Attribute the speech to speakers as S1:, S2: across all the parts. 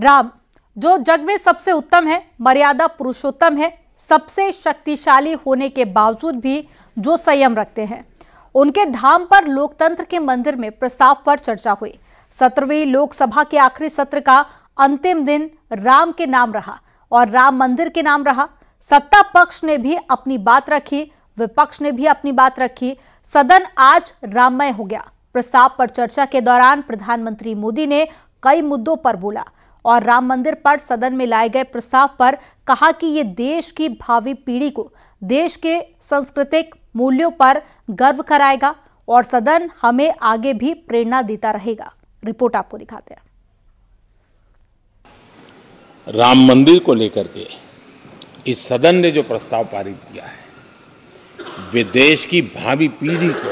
S1: राम जो जग में सबसे उत्तम है, मर्यादा पुरुषोत्तम है, सबसे शक्तिशाली होने के बावजूद भी जो संयम रखते हैं, उनके धाम पर लोकतंत्र के मंदिर में प्रस्ताव पर चर्चा हुई। 17वीं लोकसभा के आखिरी सत्र का अंतिम दिन राम के नाम रहा और राम मंदिर के नाम रहा। सत्ता पक्ष ने भी अपनी बात रखी, विपक्ष ने भी अपनी बात रखी। सदन आज राममय हो गया। प्रस्ताव पर चर्चा के दौरान प्रधानमंत्री मोदी ने कई मुद्दों पर बोला और राम मंदिर पर सदन में लाए गए प्रस्ताव पर कहा कि ये देश की भावी पीढ़ी को देश के सांस्कृतिक मूल्यों पर गर्व कराएगा और सदन हमें आगे भी प्रेरणा देता रहेगा। रिपोर्ट आपको दिखाते हैं।
S2: राम मंदिर को लेकर के इस सदन ने जो प्रस्ताव पारित किया है, वे देश की भावी पीढ़ी को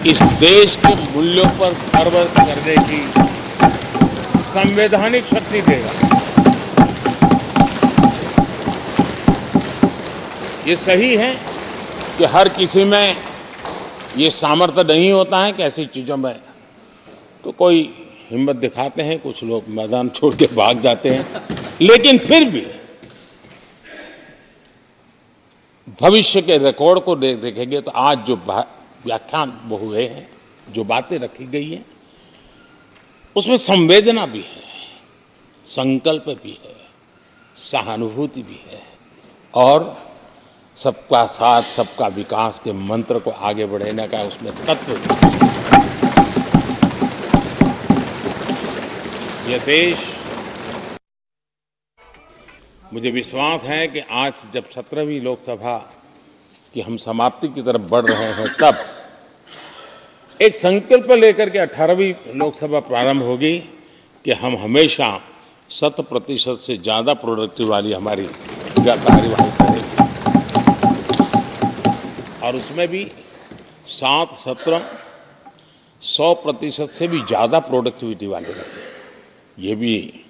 S2: इस देश के मूल्यों पर गर्व करने की संवैधानिक शक्ति देगा। ये सही है कि हर किसी में ये सामर्थ्य नहीं होता है कि ऐसी चीजों में तो कोई हिम्मत दिखाते हैं, कुछ लोग मैदान छोड़ के भाग जाते हैं, लेकिन फिर भी भविष्य के रिकॉर्ड को देखेंगे तो आज जो व्याख्यान वो हुए हैं, जो बातें रखी गई हैं, उसमें संवेदना भी है, संकल्प भी है, सहानुभूति भी है और सबका साथ सबका विकास के मंत्र को आगे बढ़ाने का उसमें तत्व भी है। ये देश, मुझे विश्वास है कि आज जब 17वीं लोकसभा की हम समाप्ति की तरफ बढ़ रहे हैं, तब एक संकल्प लेकर के 18वीं लोकसभा प्रारंभ होगी कि हम हमेशा 100% से ज़्यादा प्रोडक्टिव वाली हमारी कार्यवाही करेंगे और उसमें भी 7 सत्र 100% से भी ज़्यादा प्रोडक्टिविटी वाले रहेंगे। ये भी,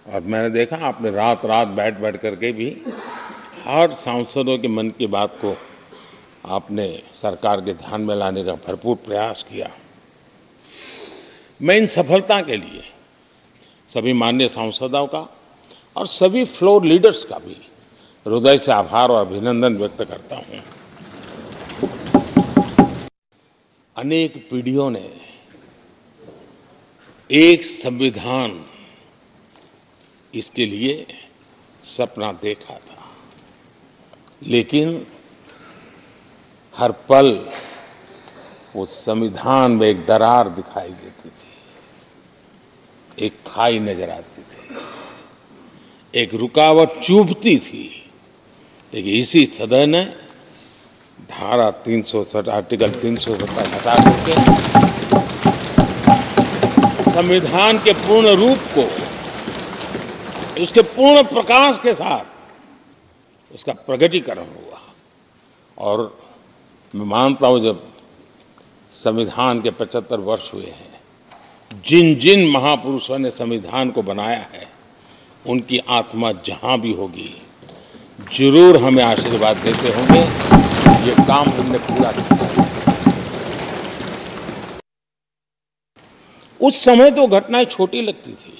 S2: और मैंने देखा आपने रात रात बैठ करके भी हर सांसदों के मन की बात को आपने सरकार के ध्यान में लाने का भरपूर प्रयास किया। मैं इन सफलता के लिए सभी माननीय सांसदों का और सभी फ्लोर लीडर्स का भी हृदय से आभार और अभिनंदन व्यक्त करता हूं। अनेक पीढ़ियों ने एक संविधान इसके लिए सपना देखा था, लेकिन हर पल उस संविधान में एक दरार दिखाई देती थी, एक खाई नजर आती थी, एक रुकावट चुभती थी। लेकिन इसी सदन ने धारा आर्टिकल 370 हटा करके संविधान के पूर्ण रूप को, उसके पूर्ण प्रकाश के साथ उसका प्रकटीकरण हुआ। और मैं मानता हूं जब संविधान के 75 वर्ष हुए हैं, जिन जिन महापुरुषों ने संविधान को बनाया है, उनकी आत्मा जहां भी होगी जरूर हमें आशीर्वाद देते होंगे, ये काम हमने पूरा किया। उस समय तो घटनाएं छोटी लगती थी,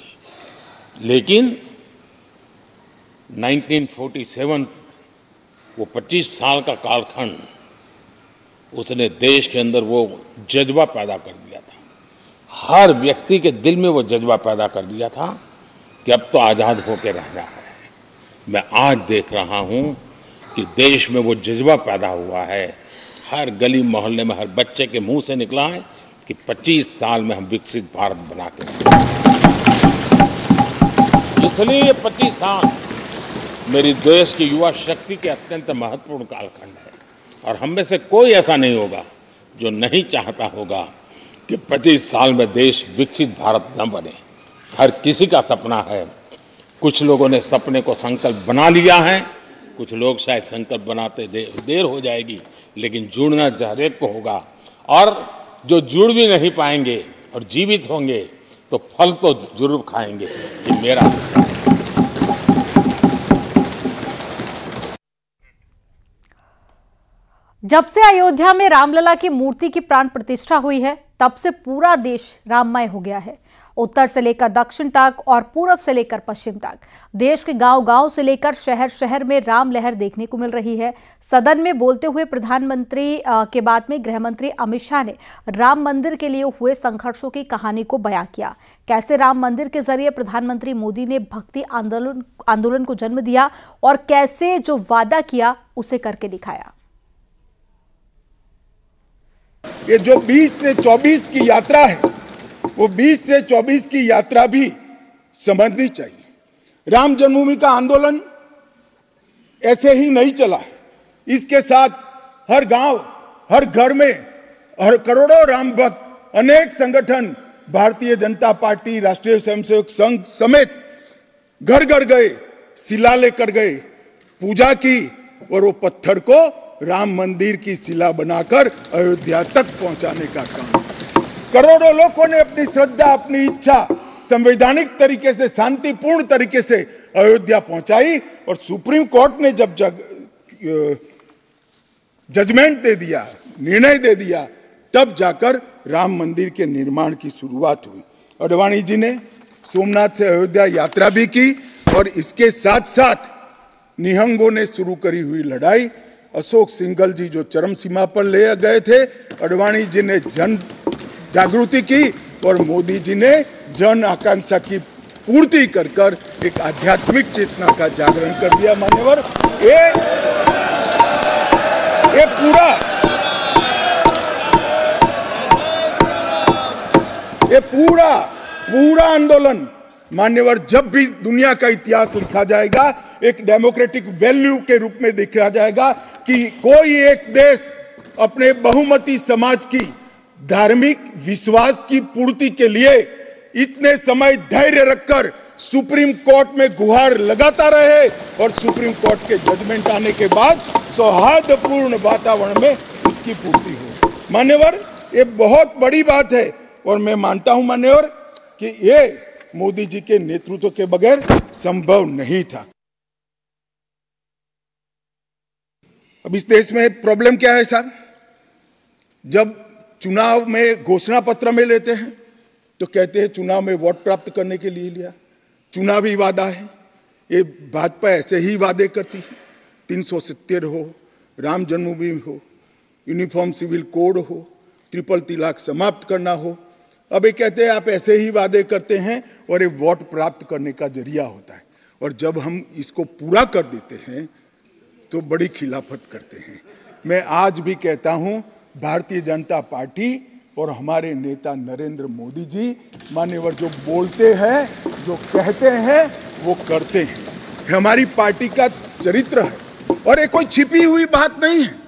S2: लेकिन 1947 वो 25 साल का कालखंड, उसने देश के अंदर वो जज्बा पैदा कर दिया था। हर व्यक्ति के दिल में वो जज्बा पैदा कर दिया था कि अब तो आज़ाद होकर रहना है। मैं आज देख रहा हूं कि देश में वो जज्बा पैदा हुआ है। हर गली मोहल्ले में हर बच्चे के मुंह से निकला है कि 25 साल में हम विकसित भारत बना के, इसलिए ये 25 साल मेरी देश की युवा शक्ति के अत्यंत महत्वपूर्ण कालखंड है। और हम में से कोई ऐसा नहीं होगा जो नहीं चाहता होगा कि 25 साल में देश विकसित भारत न बने। हर किसी का सपना है। कुछ लोगों ने सपने को संकल्प बना लिया है, कुछ लोग शायद संकल्प बनाते देर हो जाएगी, लेकिन जुड़ना हर एक को होगा। और जो जुड़ भी नहीं पाएंगे और जीवित होंगे तो फल तो जरूर खाएंगे। ये मेरा
S1: जब से अयोध्या में रामलला की मूर्ति की प्राण प्रतिष्ठा हुई है, तब से पूरा देश राममय हो गया है। उत्तर से लेकर दक्षिण तक और पूरब से लेकर पश्चिम तक देश के गांव-गांव से लेकर शहर-शहर में राम लहर देखने को मिल रही है। सदन में बोलते हुए प्रधानमंत्री के बाद में गृह मंत्री अमित शाह ने राम मंदिर के लिए हुए संघर्षों की कहानी को बयां किया। कैसे राम मंदिर के जरिए प्रधानमंत्री मोदी ने भक्ति आंदोलन को जन्म दिया और कैसे जो वादा किया उसे करके दिखाया।
S3: ये जो 20 से 24 की यात्रा है, वो 20 से 24 की यात्रा भी समझनी चाहिए। राम जन्मभूमि का आंदोलन ऐसे ही नहीं चला। इसके साथ हर गांव, हर घर में हर करोड़ों राम भक्त, अनेक संगठन, भारतीय जनता पार्टी, राष्ट्रीय स्वयंसेवक संघ समेत घर घर गए, शिला लेकर गए, पूजा की और वो पत्थर को राम मंदिर की शिला बनाकर अयोध्या तक पहुंचाने का काम। करोड़ों लोगों ने अपनी श्रद्धा, अपनी इच्छा संवैधानिक तरीके से, शांतिपूर्ण तरीके से अयोध्या पहुंचाई और सुप्रीम कोर्ट ने जब जजमेंट दे दिया, निर्णय दे दिया, तब जाकर राम मंदिर के निर्माण की शुरुआत हुई। अडवाणी जी ने सोमनाथ से अयोध्या यात्रा भी की और इसके साथ साथ निहंगों ने शुरू करी हुई लड़ाई, अशोक सिंघल जी जो चरम सीमा पर ले गए थे, अडवाणी जी ने जन जागृति की और मोदी जी ने जन आकांक्षा की पूर्ति कर कर एक आध्यात्मिक चेतना का जागरण कर दिया। मान्यवर, ये पूरा आंदोलन मान्यवर जब भी दुनिया का इतिहास लिखा जाएगा एक डेमोक्रेटिक वैल्यू के रूप में देखा जाएगा कि कोई एक देश अपने बहुमती समाज की धार्मिक विश्वास की पूर्ति के लिए इतने समय धैर्य रखकर सुप्रीम कोर्ट में गुहार लगाता रहे और सुप्रीम कोर्ट के जजमेंट आने के बाद सौहार्दपूर्ण वातावरण में इसकी पूर्ति हो। मान्यवर, ये बहुत बड़ी बात है और मैं मानता हूं मान्यवर कि ये मोदी जी के नेतृत्व के बगैर संभव नहीं था। अब इस देश में प्रॉब्लम क्या है साहब? जब चुनाव में घोषणा पत्र में लेते हैं तो कहते हैं चुनाव में वोट प्राप्त करने के लिए लिया, चुनावी वादा है। ये भाजपा ऐसे ही वादे करती है, 370 हो, राम जन्मभूमि हो, यूनिफॉर्म सिविल कोड हो, ट्रिपल तलाक समाप्त करना हो। अब ये कहते हैं आप ऐसे ही वादे करते हैं और ये वोट प्राप्त करने का जरिया होता है, और जब हम इसको पूरा कर देते हैं तो बड़ी खिलाफत करते हैं। मैं आज भी कहता हूं भारतीय जनता पार्टी और हमारे नेता नरेंद्र मोदी जी मान्यवर जो बोलते हैं, जो कहते हैं, वो करते हैं। हमारी पार्टी का चरित्र है और ये कोई छिपी हुई बात नहीं है।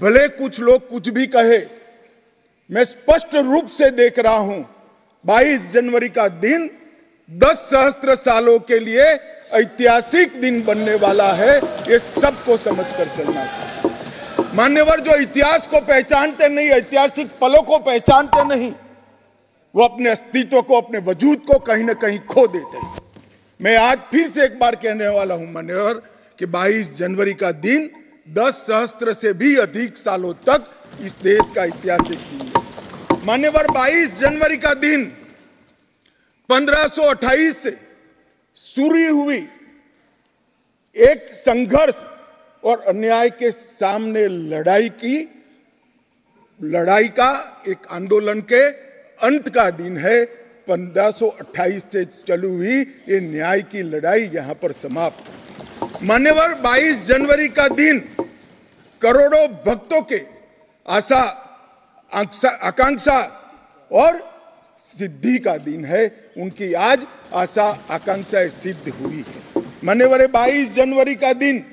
S3: भले कुछ लोग कुछ भी कहे, मैं स्पष्ट रूप से देख रहा हूं 22 जनवरी का दिन 10 सहस्त्र सालों के लिए ऐतिहासिक दिन बनने वाला है। ये सबको समझकर चलना चाहिए। मान्यवर, जो इतिहास को पहचानते नहीं, ऐतिहासिक पलों को पहचानते नहीं, वो अपने अस्तित्व को, अपने वजूद को कहीं ना कहीं खो देते हैं। मैं आज फिर से एक बार कहने वाला हूं मान्यवर कि 22 जनवरी का दिन 10 सहस्त्र से भी अधिक सालों तक इस देश का ऐतिहासिक दिन है। मान्यवर, 22 जनवरी का दिन 1528 से शुरू हुई एक संघर्ष और अन्याय के सामने लड़ाई का एक आंदोलन के अंत का दिन है। 1528 से चली हुई ये न्याय की लड़ाई यहां पर समाप्त। मान्यवर, 22 जनवरी का दिन करोड़ों भक्तों के आशा, आकांक्षा और सिद्धि का दिन है। उनकी आज आशा आकांक्षाएं सिद्ध हुई है। मान्यवर, 22 जनवरी का दिन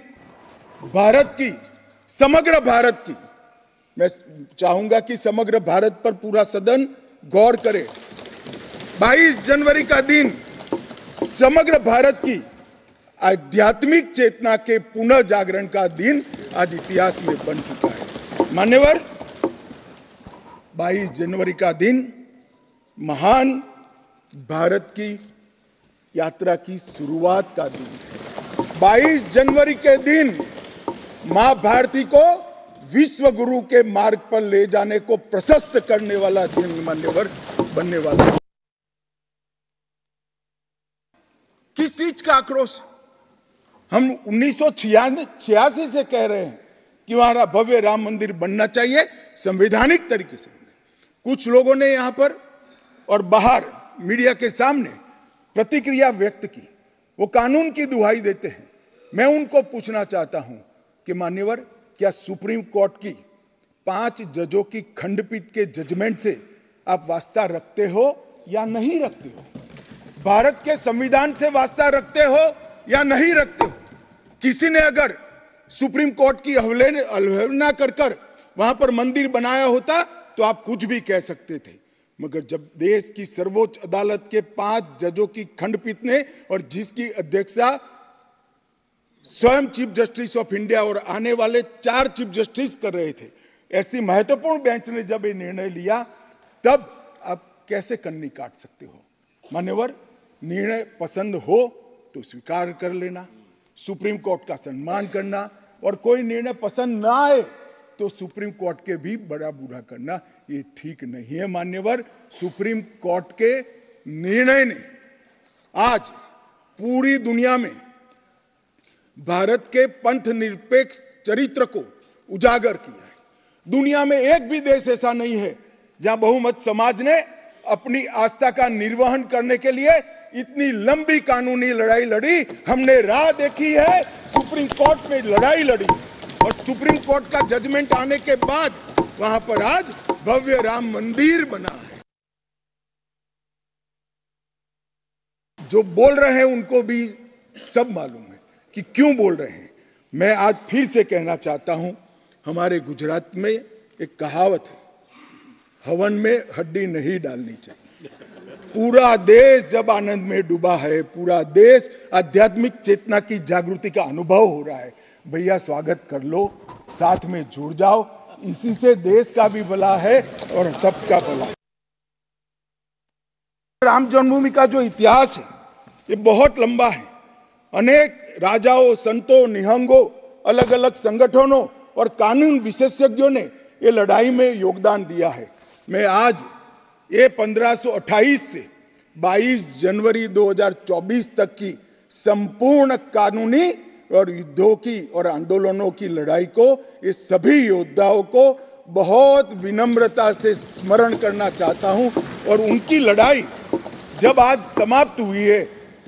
S3: भारत की, समग्र भारत की, मैं चाहूंगा कि समग्र भारत पर पूरा सदन गौर करे। 22 जनवरी का दिन समग्र भारत की आध्यात्मिक चेतना के पुनः जागरण का दिन आज इतिहास में बन चुका है। मान्यवर, 22 जनवरी का दिन महान भारत की यात्रा की शुरुआत का दिन है। 22 जनवरी के दिन मां भारती को विश्व गुरु के मार्ग पर ले जाने को प्रशस्त करने वाला दिन मान्यवर बनने वाला है। किस चीज का आक्रोश? हम 1986 से कह रहे हैं कि हमारा भव्य राम मंदिर बनना चाहिए, संवैधानिक तरीके से। कुछ लोगों ने यहां पर और बाहर मीडिया के सामने प्रतिक्रिया व्यक्त की, वो कानून की दुहाई देते हैं। मैं उनको पूछना चाहता हूं कि मान्यवर, क्या सुप्रीम कोर्ट की 5 जजों की खंडपीठ के जजमेंट से आप वास्ता रखते हो या नहीं रखते हो? भारत के संविधान से वास्ता रखते हो या नहीं रखते हो? किसी ने अगर सुप्रीम कोर्ट की अवहेलना कर वहां पर मंदिर बनाया होता तो आप कुछ भी कह सकते थे, मगर जब देश की सर्वोच्च अदालत के 5 जजों की खंडपीठ ने, और जिसकी अध्यक्षता स्वयं चीफ जस्टिस ऑफ इंडिया और आने वाले 4 चीफ जस्टिस कर रहे थे, ऐसी महत्वपूर्ण बेंच ने जब ये निर्णय लिया, तब आप कैसे कन्नी काट सकते हो? मान्यवर, निर्णय पसंद हो तो स्वीकार कर लेना, सुप्रीम कोर्ट का सम्मान करना, और कोई निर्णय पसंद ना आए तो सुप्रीम कोर्ट के भी बड़ा बूढ़ा करना, ये ठीक नहीं है। मान्यवर, सुप्रीम कोर्ट के निर्णय ने आज पूरी दुनिया में भारत के पंथ निरपेक्ष चरित्र को उजागर किया है। दुनिया में एक भी देश ऐसा नहीं है जहां बहुमत समाज ने अपनी आस्था का निर्वहन करने के लिए इतनी लंबी कानूनी लड़ाई लड़ी। हमने राह देखी है, सुप्रीम कोर्ट में लड़ाई लड़ी, और सुप्रीम कोर्ट का जजमेंट आने के बाद वहां पर आज भव्य राम मंदिर बना है। जो बोल रहे हैं उनको भी सब मालूम है कि क्यों बोल रहे हैं। मैं आज फिर से कहना चाहता हूं, हमारे गुजरात में एक कहावत है, हवन में हड्डी नहीं डालनी चाहिए। पूरा देश जब आनंद में डूबा है, पूरा देश आध्यात्मिक चेतना की जागृति का अनुभव हो रहा है, भैया स्वागत कर लो, साथ में जुड़ जाओ, इसी से देश का भी भला है और सबका भला। राम जन्मभूमि का जो इतिहास है ये बहुत लंबा है। अनेक राजाओं, संतों, निहंगों, अलग अलग संगठनों और कानून विशेषज्ञों ने ये लड़ाई में योगदान दिया है। मैं आज ये 1528 से 22 जनवरी 2024 तक की संपूर्ण कानूनी और युद्धों की और आंदोलनों की लड़ाई को, ये सभी योद्धाओं को बहुत विनम्रता से स्मरण करना चाहता हूं। और उनकी लड़ाई जब आज समाप्त हुई है,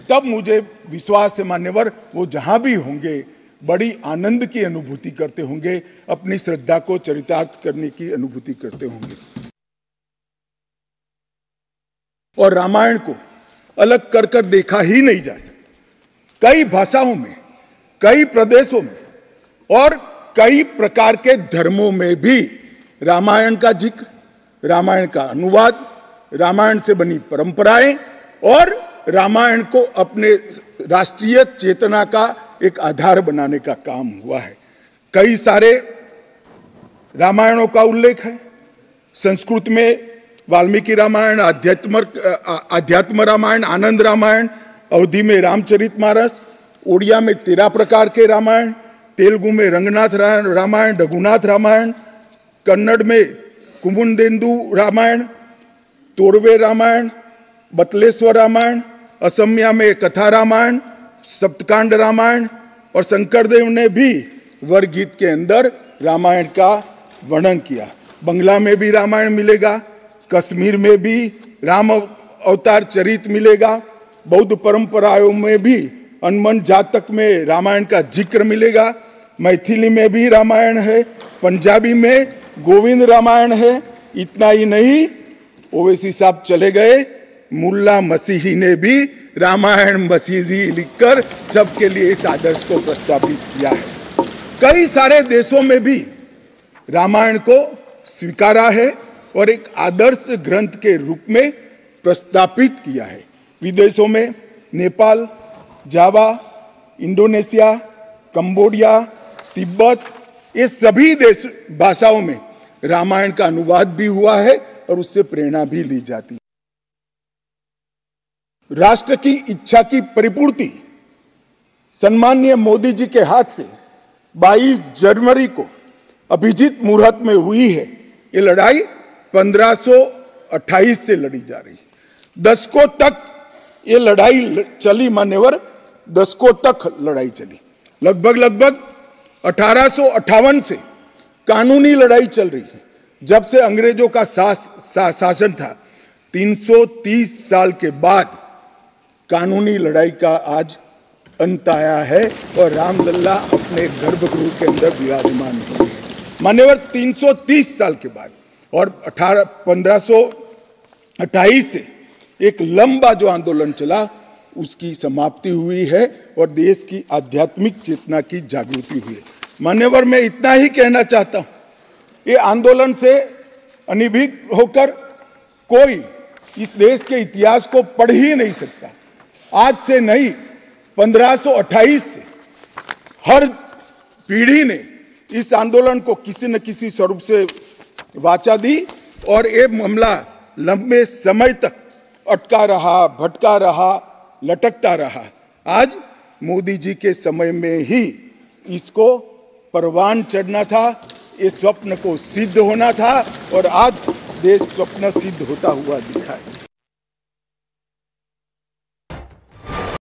S3: तब मुझे विश्वास है मान्यवर, वो जहां भी होंगे बड़ी आनंद की अनुभूति करते होंगे, अपनी श्रद्धा को चरितार्थ करने की अनुभूति करते होंगे। और रामायण को अलग कर कर देखा ही नहीं जा सकता। कई भाषाओं में, कई प्रदेशों में और कई प्रकार के धर्मों में भी रामायण का जिक्र, रामायण का अनुवाद, रामायण से बनी परंपराएं और रामायण को अपने राष्ट्रीय चेतना का एक आधार बनाने का काम हुआ है। कई सारे रामायणों का उल्लेख है। संस्कृत में वाल्मीकि रामायण, आध्यात्म रामायण, आनंद रामायण, अवधी में रामचरितमानस, ओडिया में 13 प्रकार के रामायण, तेलुगु में रंगनाथ रामायण, रघुनाथ रामायण, कन्नड़ में कुमुदेंदु रामायण, तोरवे रामायण, बतलेश्वर रामायण, असमिया में कथा रामायण, सप्तकांड रामायण, और शंकरदेव ने भी वरगीत के अंदर रामायण का वर्णन किया। बंगला में भी रामायण मिलेगा, कश्मीर में भी राम अवतार चरित मिलेगा, बौद्ध परंपराओं में भी हनुमान जातक में रामायण का जिक्र मिलेगा, मैथिली में भी रामायण है, पंजाबी में गोविंद रामायण है। इतना ही नहीं, ओवैसी साहब चले गए, मुल्ला मसीही ने भी रामायण मसीही लिखकर सबके लिए इस आदर्श को प्रस्तावित किया है। कई सारे देशों में भी रामायण को स्वीकारा है और एक आदर्श ग्रंथ के रूप में प्रस्तावित किया है। विदेशों में नेपाल, जावा, इंडोनेशिया, कंबोडिया, तिब्बत, ये सभी देश भाषाओं में रामायण का अनुवाद भी हुआ है और उससे प्रेरणा भी ली जाती है। राष्ट्र की इच्छा की परिपूर्ति सम्माननीय मोदी जी के हाथ से 22 जनवरी को अभिजीत मुहूर्त में हुई है। ये लड़ाई 1528 से लड़ी जा रही है। दशकों तक ये लड़ाई चली, मान्यवर, दशकों तक लड़ाई चली। लगभग 1858 से कानूनी लड़ाई चल रही है। जब से अंग्रेजों का शासन था, 330 साल के बाद कानूनी लड़ाई का आज अंत आया है और रामलला अपने गर्भगृह के अंदर विराजमान हो गए। मान्यवर, 330 साल के बाद और 1528 से एक लंबा जो आंदोलन चला उसकी समाप्ति हुई है और देश की आध्यात्मिक चेतना की जागृति हुई है। मान्यवर, मैं इतना ही कहना चाहता हूं, ये आंदोलन से अनभिज्ञ होकर कोई इस देश के इतिहास को पढ़ ही नहीं सकता। आज से नहीं, 1528 से हर पीढ़ी ने इस आंदोलन को किसी न किसी स्वरूप से वाचा दी और ये मामला लंबे समय तक अटका रहा, भटका रहा, लटकता रहा। आज मोदी जी के समय में ही इसको परवान चढ़ना था, इस स्वप्न को सिद्ध होना था और आज देश स्वप्न सिद्ध होता हुआ दिखा है।